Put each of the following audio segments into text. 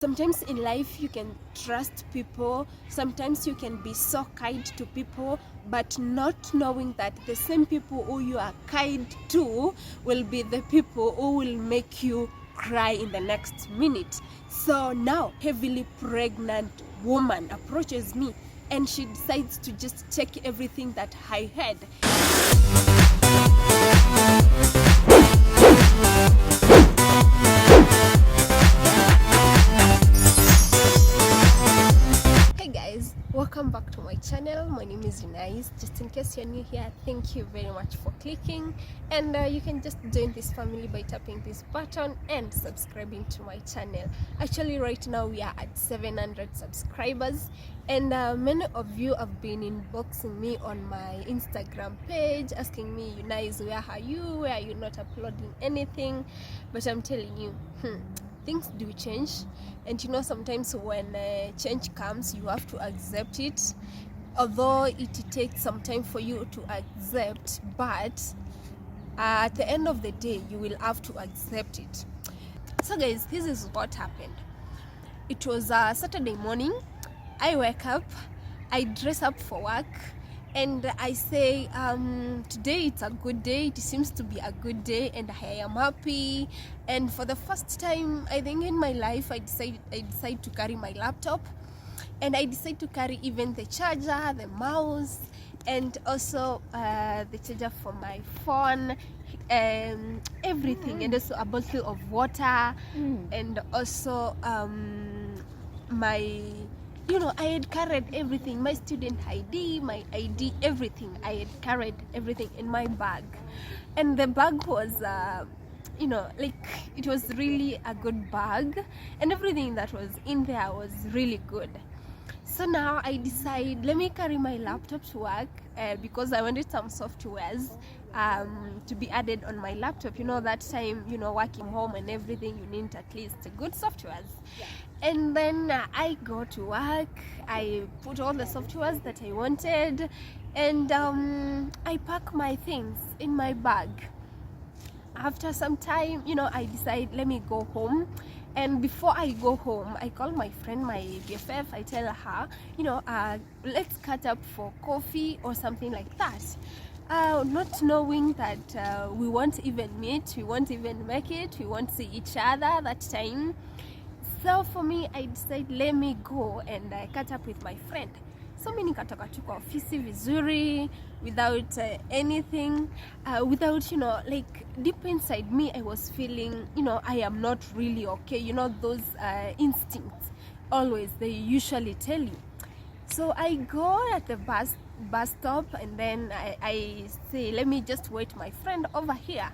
Sometimes in life you can trust people, sometimes you can be so kind to people, but not knowing that the same people who you are kind to will be the people who will make you cry in the next minute. So now, heavily pregnant woman approaches me and she decides to just check everything that I had. Welcome back to my channel. My name is Nice. Just in case you're new here, thank you very much for clicking, and you can just join this family by tapping this button and subscribing to my channel. Actually, right now we are at 700 subscribers, and many of you have been inboxing me on my Instagram page asking me, you Nice, where are you? Why are you not uploading anything? But I'm telling you, things do change, and you know, sometimes when change comes, you have to accept it, although it takes some time for you to accept, but at the end of the day you will have to accept it. So guys, this is what happened. It was a Saturday morning. I wake up, I dress up for work, and I say, today it's a good day. It seems to be a good day, and I am happy. And for the first time, I think in my life, I decide to carry my laptop, and I decide to carry even the charger, the mouse, and also the charger for my phone, everything, and also a bottle of water, and also my, you know, I had carried everything, my student ID, my ID, everything. I had carried everything in my bag, and the bag was you know, like, it was really a good bag, and everything that was in there was really good. So now I decide, let me carry my laptop to work, because I wanted some softwares to be added on my laptop. You know, that time, you know, working home and everything, you need at least good softwares. Yeah. And then I go to work, I put all the softwares that I wanted, and I pack my things in my bag. After some time, you know, I decide, let me go home. And before I go home, I call my friend, my BFF. I tell her, you know, let's catch up for coffee or something like that. Not knowing that we won't even meet, we won't even make it, we won't see each other that time. So for me, I decided, let me go and catch up with my friend. So mimi nikatoka tu kwa ofisi vizuri, without anything, without, you know, like, deep inside me I was feeling, you know, I am not really okay. You know, those instincts, always, they usually tell you. So I go at the bus stop, and then I say, let me just wait my friend over here.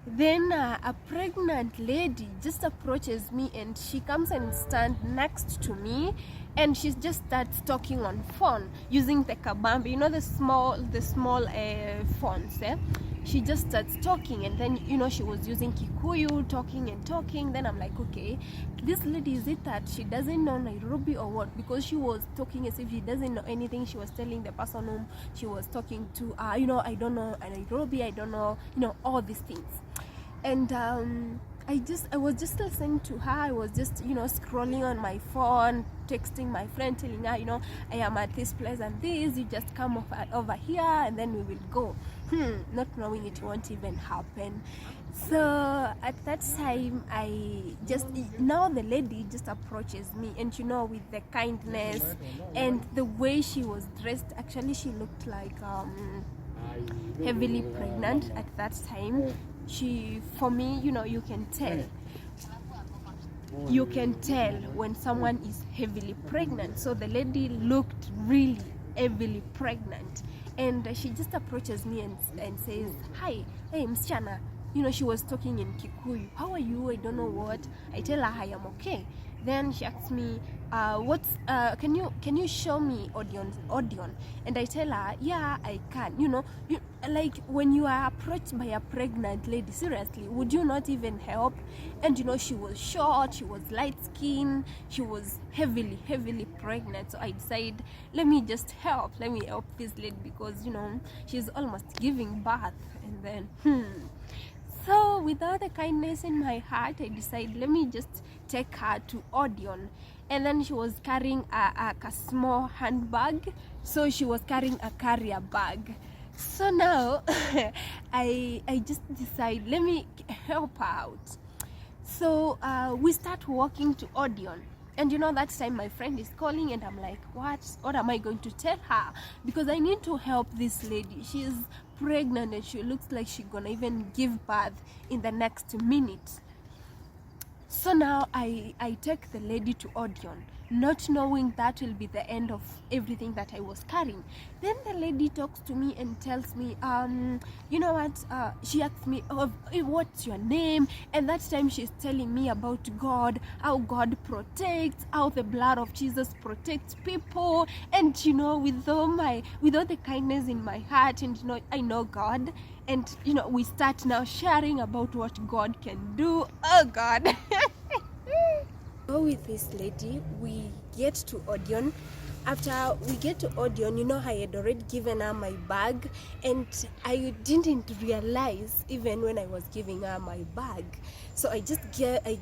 Then a pregnant lady just approaches me, and she comes and stands next to me, and she just starts talking on phone using the kabambi, you know, the small phones. She just starts talking, and then, you know, she was using Kikuyu, talking and talking. Then I'm like, okay, this lady, is it that she doesn't know Nairobi or what? Because she was talking as if she doesn't know anything. She was telling the person whom she was talking to, you know, I don't know Nairobi, I don't know, you know, all these things. And I was just listening to her. I was just, you know, scrolling on my phone, texting my friend, telling her, you know, I am at this place and this, you just come over here and then we will go. Not knowing it won't even happen. So at that time, now the lady just approaches me, and you know, with the kindness and the way she was dressed, actually she looked like heavily pregnant at that time. For me, you know, you can tell when someone is heavily pregnant. So the lady looked really heavily pregnant, and she just approaches me and says, hi, hey msichana. You know, she was talking in Kikuyu. How are you? I don't know what. I tell her I am okay. Then she asks me, can you show me Audion? And I tell her, yeah, I can. You know, like, when you are approached by a pregnant lady, seriously, would you not even help? And you know, she was short, she was light skinned, she was heavily pregnant. So I decided, let me help this lady, because, you know, she's almost giving birth. And then So with all the kindness in my heart, I decided, let me just take her to Odeon. And then she was carrying a small handbag, so she was carrying a carrier bag. So now I just decide, let me help her out. So we start walking to Odeon. And you know, that time my friend is calling and I'm like, what am I going to tell her? Because I need to help this lady. She is pregnant and she looks like she's gonna even give birth in the next minute. So now I take the lady to Odeon, not knowing that will be the end of everything that I was carrying. Then the lady talks to me and tells me, you know what, she asks me, oh, what's your name? And that time she's telling me about God, how God protects, how the blood of Jesus protects people. And you know, with all the kindness in my heart, and you know, I know God. And you know, we start now sharing about what God can do. Oh God. So with this lady, we get to Odeon. After we get to Odeon, you know, I had already given her my bag, and I didn't realize even when I was giving her my bag. So I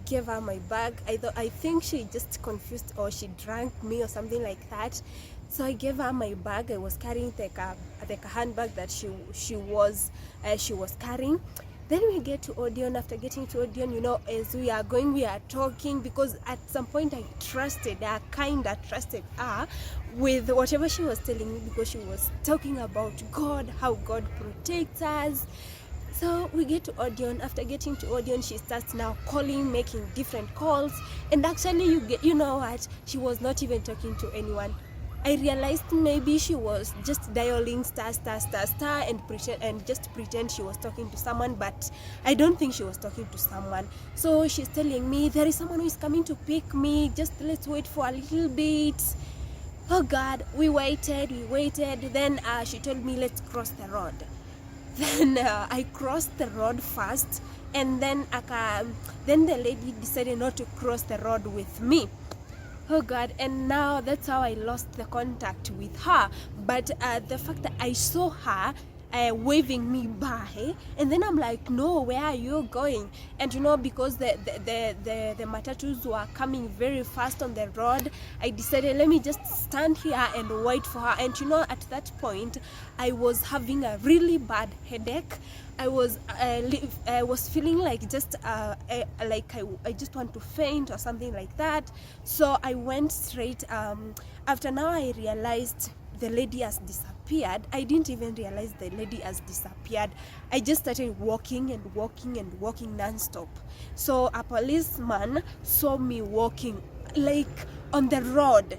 gave her my bag. I think she just confused, or she drank me or something like that. So I gave her my bag. I was carrying the handbag that she was carrying. Then we get to Odeon. After getting to Odeon, you know, as we are going, we are talking, because at some point I trusted her, trusted her with whatever she was telling me, because she was talking about God, how God protects us. So we get to Odeon. After getting to Odeon, she starts now calling, making different calls. And actually, you know what? She was not even talking to anyone. I realized maybe she was just dialing star and pretend she was talking to someone, but I don't think she was talking to someone. So she's telling me, there is someone who is coming to pick me, just let's wait for a little bit. Oh God, we waited. Then she told me, let's cross the road. Then I crossed the road first, and then the lady decided not to cross the road with me. Oh God, and now that's how I lost the contact with her. But the fact that I saw her waving me by, and then I'm like, no, where are you going? And you know, because the matatus were coming very fast on the road, I decided, let me just stand here and wait for her. And you know, at that point I was having a really bad headache. I was feeling like just I just want to faint or something like that. So I went straight. After now I realized the lady has disappeared. I didn't even realize the lady has disappeared. I just started walking non-stop. So a policeman saw me walking like on the road,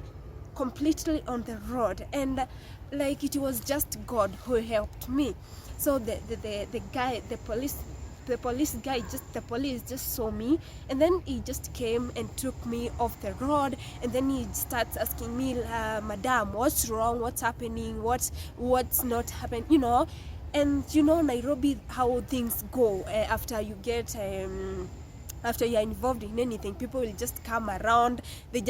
completely on the road, and like it was just God who helped me. So the police just saw me, and then he just came and took me off the road. And then he starts asking me, madam, what's wrong, what's happening, what's not happening, you know. And you know, Nairobi, how things go after you get after you're involved in anything, people will just come around, they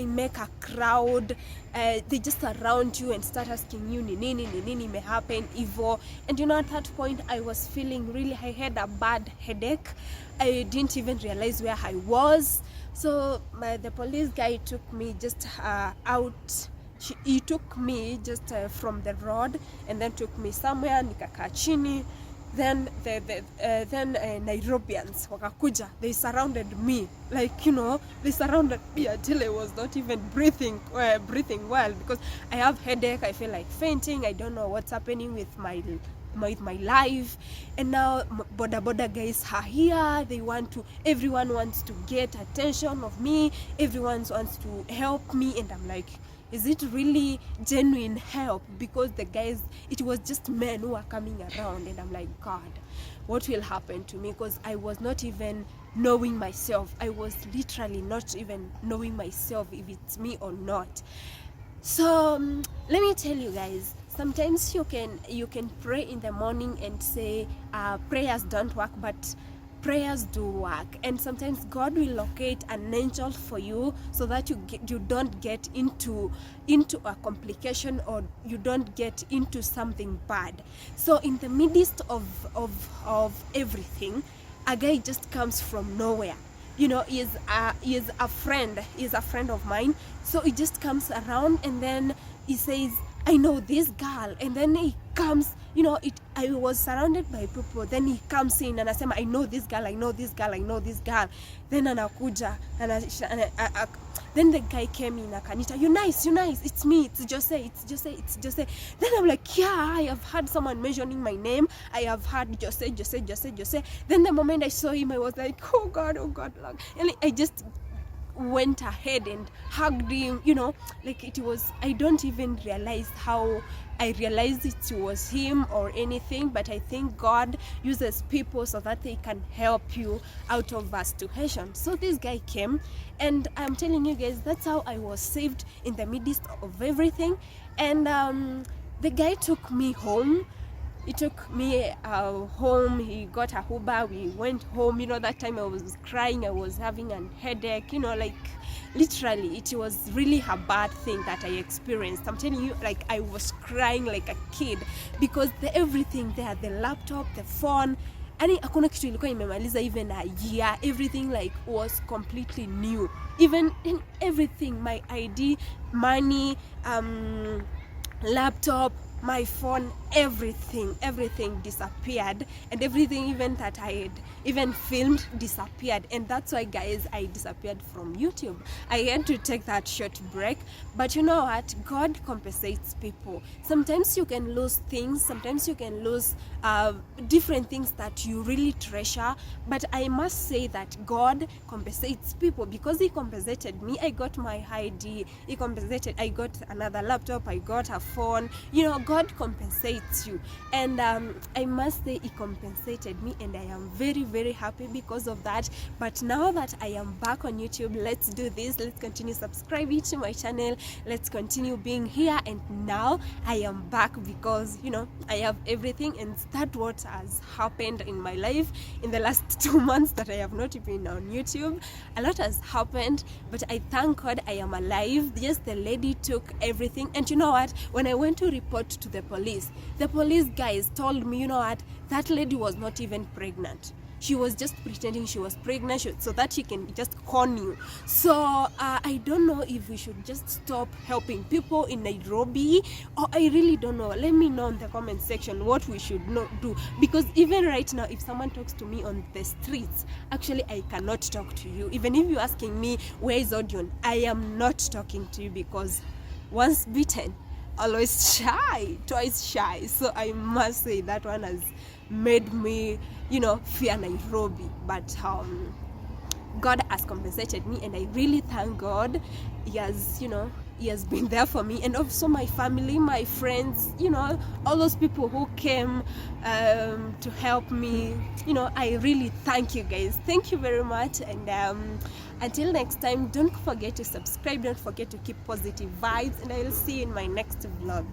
make a crowd, they just surround you and start asking you, nini may happen, evil. And you know, at that point I was feeling really, I had a bad headache. I didn't even realize where I was. So the police guy took me just out. He took me just from the road, and then took me somewhere, nikakaa chini. Then Nairobians wakakuja, they surrounded me, like, you know, they surrounded me until I was not even breathing well, because I have headache, I feel like fainting, I don't know what's happening with my life. And now boda guys are here, everyone wants to get attention of me, everyone wants to help me, and I'm like, is it really genuine help? Because the guys, it was just men who are coming around, and I'm like, God, what will happen to me? Because I was not even knowing myself. I was literally not even knowing myself if it's me or not. So let me tell you guys, sometimes you can pray in the morning and say prayers don't work, but prayers do work, and sometimes God will locate an angel for you so that you don't get into a complication, or you don't get into something bad. So in the midst of everything, a guy just comes from nowhere. You know, he is a friend of mine. So he just comes around, and then he says, I know this girl. And then he comes, you know, I was surrounded by people. Then he comes in and I say, I know this girl, I know this girl, I know this girl. Then anakuja, then the guy came in, akanita, you nice, it's me, it's Jose. Then I'm like, yeah, I have heard someone mentioning my name. I have heard Jose. Then the moment I saw him, I was like, oh God, Lord. And I just went ahead and hugged him, you know, like it was, I don't even realize how I realized it was him or anything, but I think God uses people so that they can help you out of a situation. So this guy came, and I'm telling you guys, that's how I was saved in the midst of everything. And the guy took me home. He took me home. He got a Uber. We went home. You know, that time I was crying. I was having a headache. You know, like literally, it was really a bad thing that I experienced. I'm telling you, like I was crying like a kid because everything there, the laptop, the phone, yani hakuna kitu ilikuwa imemaliza even a year. Everything like was completely new. Even in everything, my ID, money, laptop, my phone, everything disappeared, and everything even that I had even filmed disappeared. And that's why, guys, I disappeared from YouTube. I had to take that short break, but you know what, God compensates people. Sometimes you can lose things, sometimes you can lose different things that you really treasure, but I must say that God compensates people, because he compensated me. I got my ID, he compensated, I got another laptop, I got a phone. You know, God compensates you, and I must say he compensated me, and I am very, very happy because of that. But now that I am back on YouTube, let's do this. Let's continue subscribing to my channel. Let's continue being here. And now I am back because, you know, I have everything, and that's what has happened in my life in the last 2 months that I have not been on YouTube. A lot has happened, but I thank God I am alive. Yes, the lady took everything, and you know what, when I went to report to the police guys told me, you know what, that lady was not even pregnant. She was just pretending she was pregnant so that she can just con you. So I don't know if we should just stop helping people in Nairobi, or I really don't know. Let me know in the comment section what we should not do, because even right now, if someone talks to me on the streets, actually I cannot talk to you. Even if you're asking me where is Odion, I am not talking to you, because once bitten, always shy, twice shy. So I must say that one has made me, you know, fear Nairobi. But God has compensated me, and I really thank God. He has, you know, he has been there for me, and also my family, my friends, you know, all those people who came to help me. You know, I really thank you guys. Thank you very much. And until next time, don't forget to subscribe, don't forget to keep positive vibes, and I will see you in my next vlog.